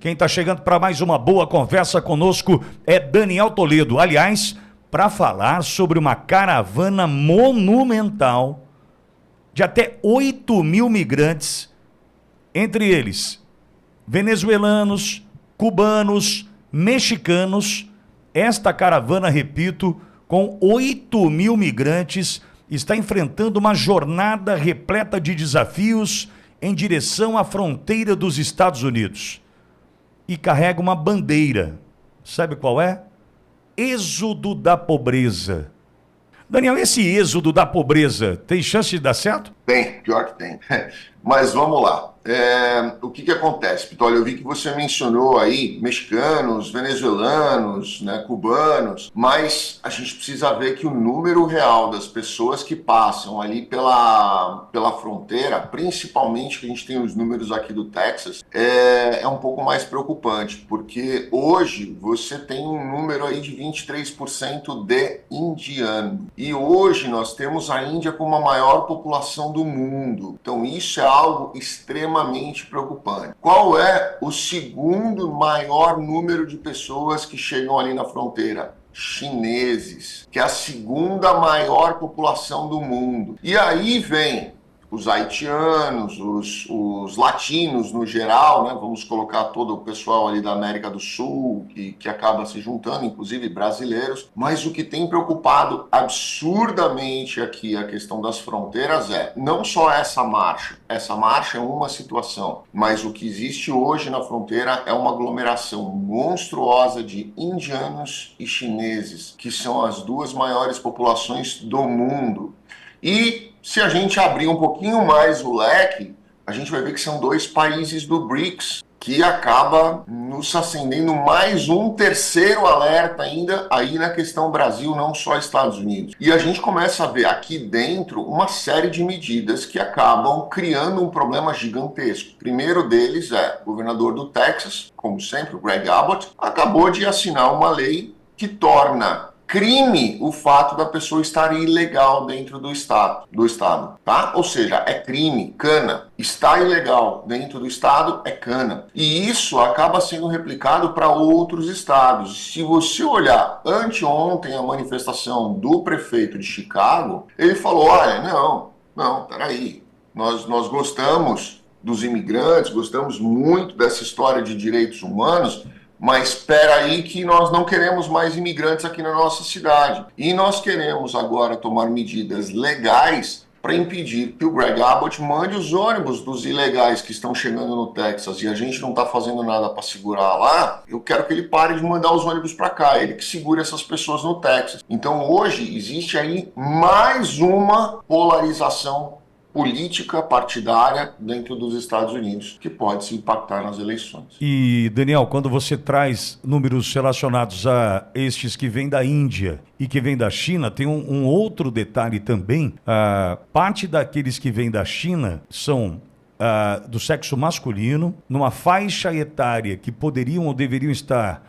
Quem está chegando para mais uma boa conversa conosco é Daniel Toledo. Aliás, para falar sobre uma caravana monumental de até 8 mil migrantes, entre eles venezuelanos, cubanos, mexicanos. Esta caravana, repito, com 8 mil migrantes, está enfrentando uma jornada repleta de desafios em direção à fronteira dos Estados Unidos. E carrega uma bandeira. Sabe qual é? Êxodo da pobreza. Daniel, esse êxodo da pobreza tem chance de dar certo? Tem, pior que tem. Mas vamos lá. O que acontece, Pito? Olha, eu vi que você mencionou aí mexicanos, venezuelanos, né, cubanos, mas a gente precisa ver que o número real das pessoas que passam ali pela fronteira, principalmente que a gente tem os números aqui do Texas, é um pouco mais preocupante, porque hoje você tem um número aí de 23% de indiano. E hoje nós temos a Índia como a maior população do mundo. Então isso é algo extremamente preocupante. Qual é o segundo maior número de pessoas que chegam ali na fronteira? Chineses, que é a segunda maior população do mundo. E aí vem os haitianos, os latinos no geral, né? Vamos colocar todo o pessoal ali da América do Sul, que acaba se juntando, inclusive brasileiros. Mas o que tem preocupado absurdamente aqui a questão das fronteiras é não só essa marcha é uma situação, mas o que existe hoje na fronteira é uma aglomeração monstruosa de indianos e chineses, que são as duas maiores populações do mundo. E se a gente abrir um pouquinho mais o leque, a gente vai ver que são dois países do BRICS, que acaba nos acendendo mais um terceiro alerta ainda aí na questão Brasil, não só Estados Unidos. E a gente começa a ver aqui dentro uma série de medidas que acabam criando um problema gigantesco. O primeiro deles é o governador do Texas, como sempre, o Greg Abbott, acabou de assinar uma lei que torna crime o fato da pessoa estar ilegal dentro do estado, tá? Ou seja, é crime, cana. Está ilegal dentro do estado é cana. E isso acaba sendo replicado para outros estados. Se você olhar anteontem a manifestação do prefeito de Chicago, ele falou, olha, não, peraí, nós gostamos dos imigrantes, gostamos muito dessa história de direitos humanos, mas espera aí que nós não queremos mais imigrantes aqui na nossa cidade. E nós queremos agora tomar medidas legais para impedir que o Greg Abbott mande os ônibus dos ilegais que estão chegando no Texas e a gente não está fazendo nada para segurar lá. Eu quero que ele pare de mandar os ônibus para cá, ele que segure essas pessoas no Texas. Então hoje existe aí mais uma polarização política partidária dentro dos Estados Unidos, que pode se impactar nas eleições. E, Daniel, quando você traz números relacionados a estes que vêm da Índia e que vêm da China, tem um outro detalhe também. Parte daqueles que vêm da China são do sexo masculino, numa faixa etária que poderiam ou deveriam estar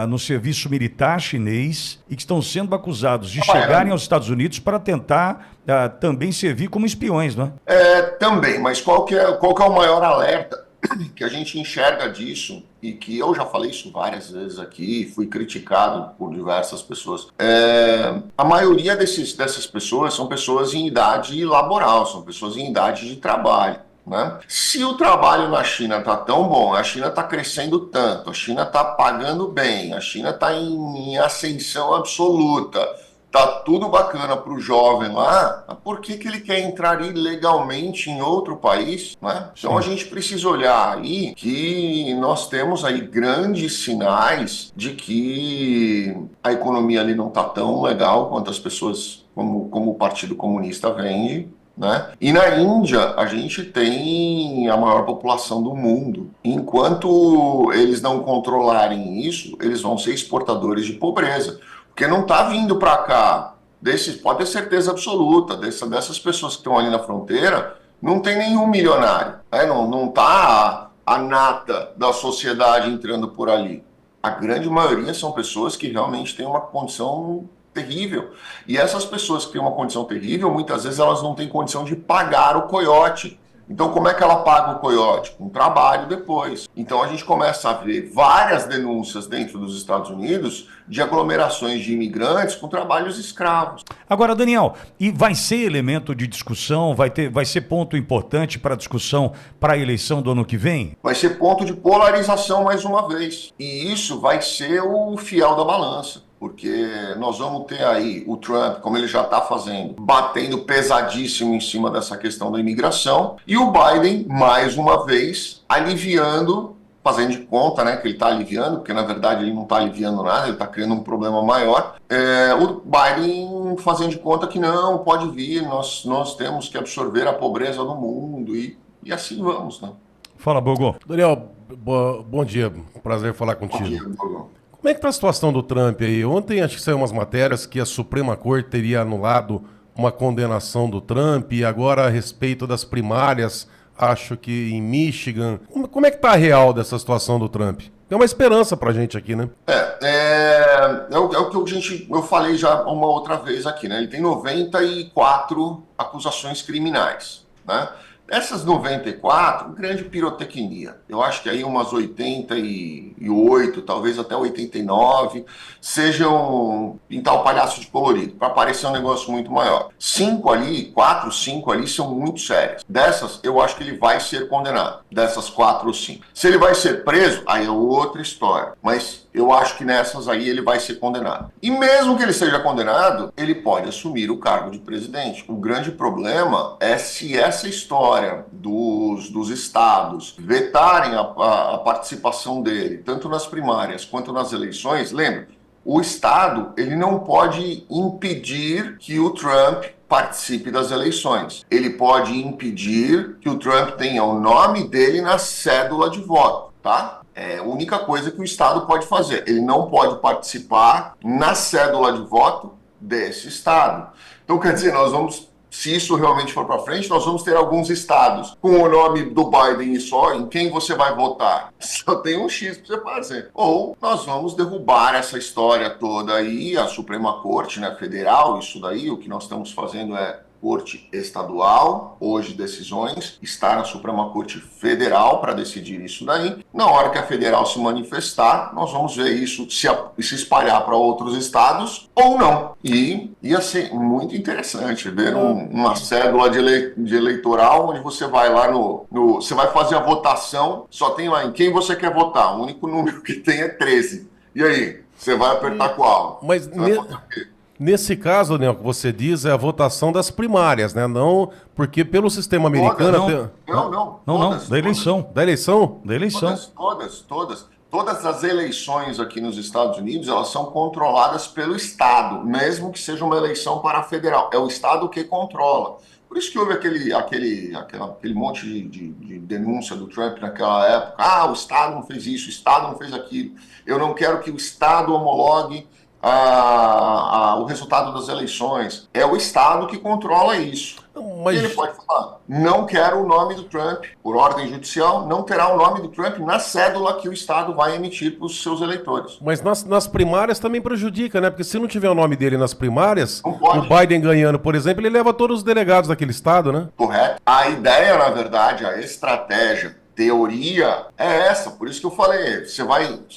no serviço militar chinês e que estão sendo acusados de chegarem aos Estados Unidos para tentar também servir como espiões, não é? Também, mas qual que é o maior alerta que a gente enxerga disso e que eu já falei isso várias vezes aqui, fui criticado por diversas pessoas. A maioria dessas pessoas são pessoas em idade laboral, são pessoas em idade de trabalho. Né? Se o trabalho na China está tão bom, a China está crescendo tanto, a China está pagando bem, a China está em ascensão absoluta, está tudo bacana para o jovem lá, por que ele quer entrar ilegalmente em outro país? Né? Então a gente precisa olhar aí que nós temos aí grandes sinais de que a economia ali não está tão legal quanto as pessoas, como o Partido Comunista vende. Né? E na Índia a gente tem a maior população do mundo. Enquanto eles não controlarem isso, eles vão ser exportadores de pobreza. Porque não está vindo para cá, pode ter certeza absoluta, dessas pessoas que estão ali na fronteira, não tem nenhum milionário. Né? Não está a nata da sociedade entrando por ali. A grande maioria são pessoas que realmente têm uma condição terrível. E essas pessoas que têm uma condição terrível, muitas vezes elas não têm condição de pagar o coiote Então, como é que ela paga o coiote? Com trabalho depois. Então, a gente começa a ver várias denúncias dentro dos Estados Unidos de aglomerações de imigrantes com trabalhos escravos. Agora, Daniel, e vai ser elemento de discussão, vai ser ponto importante para a discussão para a eleição do ano que vem? Vai ser ponto de polarização mais uma vez. E isso vai ser o fiel da balança. Porque nós vamos ter aí o Trump, como ele já está fazendo, batendo pesadíssimo em cima dessa questão da imigração, e o Biden, mais uma vez, aliviando, fazendo de conta, né, que ele está aliviando, porque na verdade ele não está aliviando nada, ele está criando um problema maior. O Biden fazendo de conta que não, pode vir, nós temos que absorver a pobreza do mundo, e assim vamos, né? Fala, Bogo. Daniel, bom dia, prazer falar contigo. Bom dia, Bogo. Como é que está a situação do Trump aí? Ontem acho que saiu umas matérias que a Suprema Corte teria anulado uma condenação do Trump e agora a respeito das primárias, acho que em Michigan. Como é que está a real dessa situação do Trump? Tem uma esperança pra gente aqui, né? É o que eu falei já uma outra vez aqui, né? Ele tem 94 acusações criminais, né? Essas 94, grande pirotecnia. Eu acho que aí umas 88, talvez até 89, sejam pintar o palhaço de colorido, para parecer um negócio muito maior. 4, 5 ali são muito sérias. Dessas, eu acho que ele vai ser condenado. Dessas 4 ou 5. Se ele vai ser preso, aí é outra história. Mas eu acho que nessas aí ele vai ser condenado. E mesmo que ele seja condenado, ele pode assumir o cargo de presidente. O grande problema é se essa história dos estados vetarem a participação dele, tanto nas primárias quanto nas eleições. Lembra, o estado ele não pode impedir que o Trump participe das eleições. Ele pode impedir que o Trump tenha o nome dele na cédula de voto, tá? É a única coisa que o estado pode fazer. Ele não pode participar na cédula de voto desse estado. Então, quer dizer, se isso realmente for para frente, nós vamos ter alguns estados com o nome do Biden e só, em quem você vai votar. Só tem um X para você fazer. Ou nós vamos derrubar essa história toda aí, a Suprema Corte, né, federal, isso daí, o que nós estamos fazendo é Corte Estadual, hoje decisões, está na Suprema Corte Federal para decidir isso daí. Na hora que a federal se manifestar, nós vamos ver isso se espalhar para outros estados ou não. E ia ser muito interessante ver uma cédula de eleitoral onde você vai lá você vai fazer a votação, só tem lá em quem você quer votar. O único número que tem é 13. E aí? Você vai apertar qual? Mas nesse caso, Daniel, que você diz é a votação das primárias, né? Não, porque pelo sistema americano... Não, da eleição. Da eleição? Da eleição. Todas as eleições aqui nos Estados Unidos, elas são controladas pelo Estado, mesmo que seja uma eleição para a federal. É o Estado que controla. Por isso que houve aquele monte de denúncia do Trump naquela época. Ah, o Estado não fez isso, o Estado não fez aquilo. Eu não quero que o Estado homologue o resultado das eleições. É o Estado que controla isso. Mas... Ele pode falar, não quero o nome do Trump, por ordem judicial, não terá o nome do Trump na cédula que o Estado vai emitir para os seus eleitores. Mas nas primárias também prejudica, né? Porque se não tiver o nome dele nas primárias, o Biden ganhando, por exemplo, ele leva todos os delegados daquele estado, né? Correto. A ideia, na verdade, a estratégia, teoria é essa, por isso que eu falei,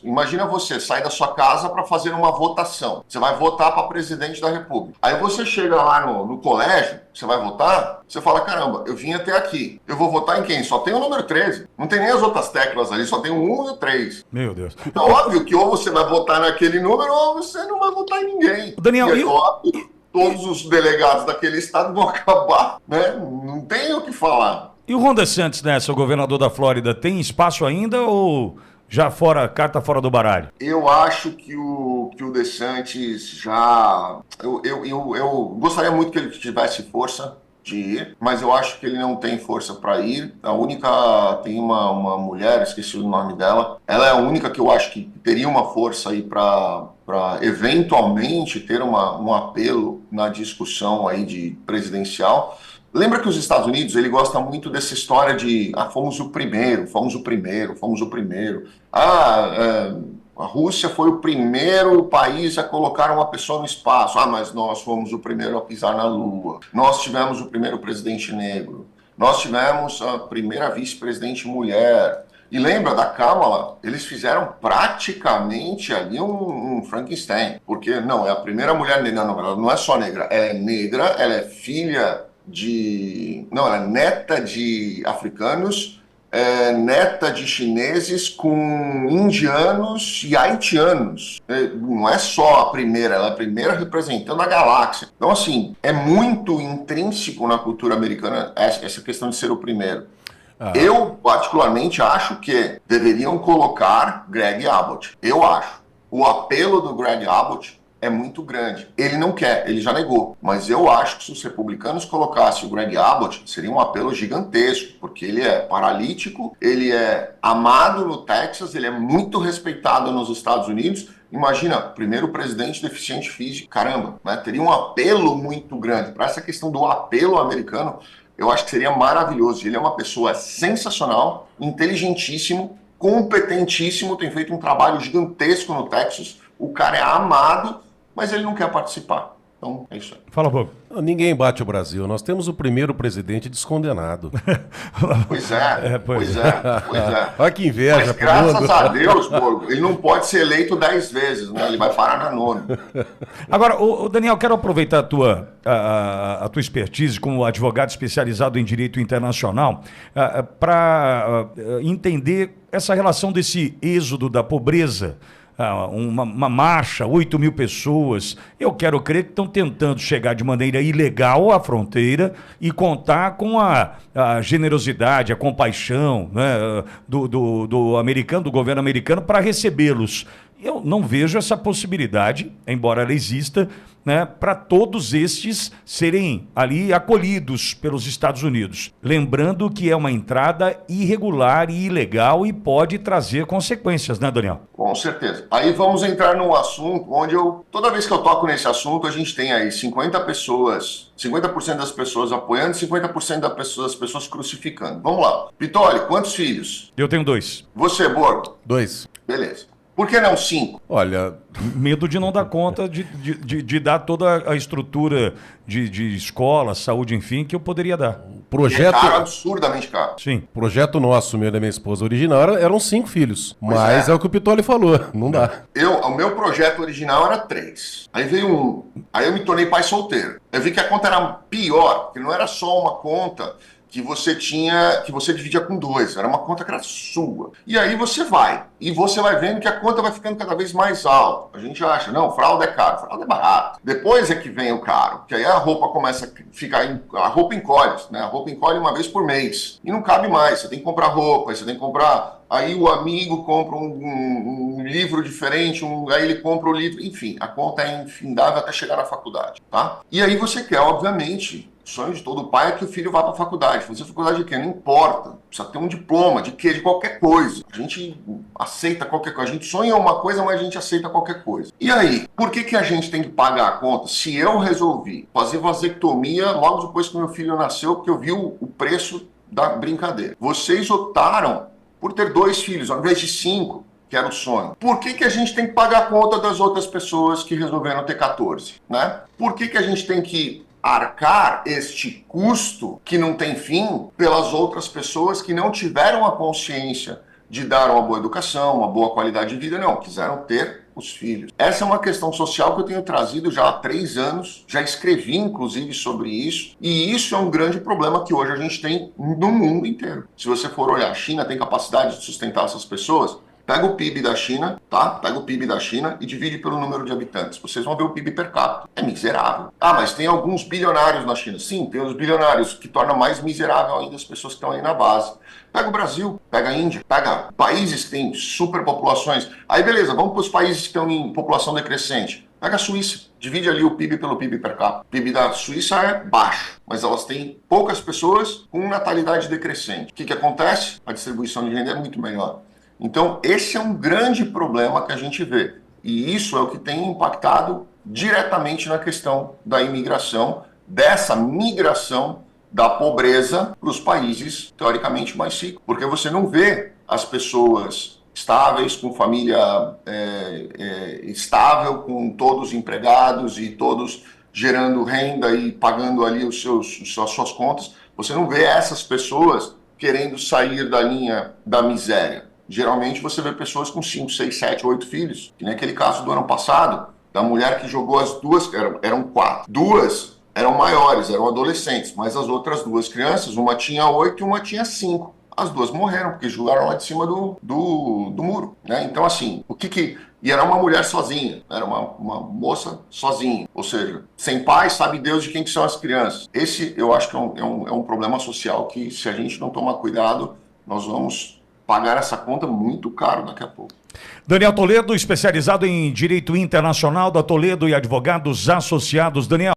imagina você sai da sua casa para fazer uma votação, você vai votar para presidente da república, aí você chega lá no colégio, você vai votar, você fala, caramba, eu vim até aqui, eu vou votar em quem? Só tem o número 13, não tem nem as outras teclas ali, só tem o 1 e o 3. Meu Deus. Então, óbvio que ou você vai votar naquele número ou você não vai votar em ninguém. Daniel, óbvio, todos os delegados daquele estado vão acabar, né? Não tem o que falar. E o Ron DeSantis, né, seu governador da Flórida, tem espaço ainda ou já carta fora do baralho? Eu acho que o DeSantis já... Eu gostaria muito que ele tivesse força de ir, mas eu acho que ele não tem força para ir. Tem uma mulher, esqueci o nome dela, ela é a única que eu acho que teria uma força aí para eventualmente ter um apelo na discussão aí de presidencial. Lembra que os Estados Unidos, ele gosta muito dessa história de fomos o primeiro. A Rússia foi o primeiro país a colocar uma pessoa no espaço. Mas nós fomos o primeiro a pisar na Lua. Nós tivemos o primeiro presidente negro. Nós tivemos a primeira vice-presidente mulher. E lembra da Kamala? Eles fizeram praticamente ali um Frankenstein. Porque não, é a primeira mulher negra. Não, ela não é só negra. Ela é negra, ela é filha de... Não, ela é neta de africanos, neta de chineses com indianos e haitianos. Não é só a primeira, ela é a primeira representando a galáxia. Então, assim, é muito intrínseco na cultura americana essa questão de ser o primeiro. Eu, particularmente, acho que deveriam colocar Greg Abbott. Eu acho. O apelo do Greg Abbott é muito grande. Ele não quer, ele já negou. Mas eu acho que se os republicanos colocassem o Greg Abbott, seria um apelo gigantesco, porque ele é paralítico, ele é amado no Texas, ele é muito respeitado nos Estados Unidos. Imagina, primeiro presidente deficiente físico. Caramba, né? Teria um apelo muito grande. Para essa questão do apelo americano, eu acho que seria maravilhoso. Ele é uma pessoa sensacional, inteligentíssimo, competentíssimo, tem feito um trabalho gigantesco no Texas. O cara é amado, mas ele não quer participar. Então, é isso aí. Fala, Bob. Ninguém bate o Brasil. Nós temos o primeiro presidente descondenado. Pois é. Olha que inveja. Mas graças a Deus, Borgo, ele não pode ser eleito 10 vezes, né? Ele vai parar na nona. Agora, Daniel, quero aproveitar a tua expertise como advogado especializado em direito internacional para entender essa relação desse êxodo da pobreza. Uma marcha, 8 mil pessoas. Eu quero crer que estão tentando chegar de maneira ilegal à fronteira e contar com a generosidade, a compaixão, né, do americano, do governo americano, para recebê-los. Eu não vejo essa possibilidade, embora ela exista, né, para todos estes serem ali acolhidos pelos Estados Unidos. Lembrando que é uma entrada irregular e ilegal e pode trazer consequências, né, Daniel? Com certeza. Aí vamos entrar num assunto onde toda vez que eu toco nesse assunto, a gente tem aí 50 pessoas, 50% das pessoas apoiando e 50% das pessoas crucificando. Vamos lá. Pitoli, quantos filhos? Eu tenho 2. Você, Borgo? 2. Beleza. Por que não 5? Olha, medo de não dar conta de dar toda a estrutura de escola, saúde, enfim, que eu poderia dar. Projeto... É caro, absurdamente caro. Sim. Projeto nosso, meu e da minha esposa original, eram 5 filhos. Mas é o que o Pitoli falou, não dá. O meu projeto original era 3. Aí veio 1. Aí eu me tornei pai solteiro. Eu vi que a conta era pior, que não era só uma conta que você dividia com 2, era uma conta que era sua. E aí você vai vendo que a conta vai ficando cada vez mais alta. A gente acha, não, fralda é caro, fralda é barato. Depois é que vem o caro, que aí a roupa começa a ficar, a roupa encolhe, né? A roupa encolhe uma vez por mês. E não cabe mais, você tem que comprar roupa, você tem que comprar... Aí o amigo compra um livro diferente, aí ele compra o livro, enfim, a conta é infindável até chegar na faculdade, tá? E aí você quer, obviamente... O sonho de todo pai é que o filho vá para a faculdade. Fazer faculdade de quê? Não importa. Precisa ter um diploma de quê? De qualquer coisa. A gente aceita qualquer coisa. A gente sonha uma coisa, mas a gente aceita qualquer coisa. E aí, por que a gente tem que pagar a conta? Se eu resolvi fazer vasectomia logo depois que meu filho nasceu, porque eu vi o preço da brincadeira. Vocês optaram por ter 2 filhos ao invés de 5. Que era o sonho. Por que a gente tem que pagar a conta das outras pessoas que resolveram ter 14? Né? Por que a gente tem que arcar este custo que não tem fim pelas outras pessoas que não tiveram a consciência de dar uma boa educação, uma boa qualidade de vida, não, quiseram ter os filhos. Essa é uma questão social que eu tenho trazido já há 3 anos, já escrevi inclusive sobre isso, e isso é um grande problema que hoje a gente tem no mundo inteiro. Se você for olhar, a China tem capacidade de sustentar essas pessoas. Pega o PIB da China, tá? Pega o PIB da China e divide pelo número de habitantes. Vocês vão ver o PIB per capita. É miserável. Ah, mas tem alguns bilionários na China. Sim, tem os bilionários, que torna mais miserável ainda as pessoas que estão aí na base. Pega o Brasil, pega a Índia, pega países que têm superpopulações. Aí beleza, vamos para os países que estão em população decrescente. Pega a Suíça, divide ali o PIB pelo PIB per capita. O PIB da Suíça é baixo, mas elas têm poucas pessoas com natalidade decrescente. O que acontece? A distribuição de renda é muito melhor. Então, esse é um grande problema que a gente vê. E isso é o que tem impactado diretamente na questão da imigração, dessa migração da pobreza para os países teoricamente mais ricos. Porque você não vê as pessoas estáveis, com família estável, com todos empregados e todos gerando renda e pagando ali as suas contas. você não vê essas pessoas querendo sair da linha da miséria. Geralmente você vê pessoas com 5, 6, 7, 8 filhos, que nem aquele caso do ano passado, da mulher que jogou as duas, eram 4. 2 eram maiores, eram adolescentes, mas as outras 2 crianças, uma tinha 8 e uma tinha 5. As 2 morreram, porque jogaram lá de cima do muro, né? Então, assim, E era uma mulher sozinha, era uma moça sozinha, ou seja, sem pai, sabe Deus de quem que são as crianças. Esse, eu acho que é um problema social que, se a gente não tomar cuidado, nós vamos pagar essa conta muito caro daqui a pouco. Daniel Toledo, especializado em Direito Internacional da Toledo e Advogados Associados. Daniel.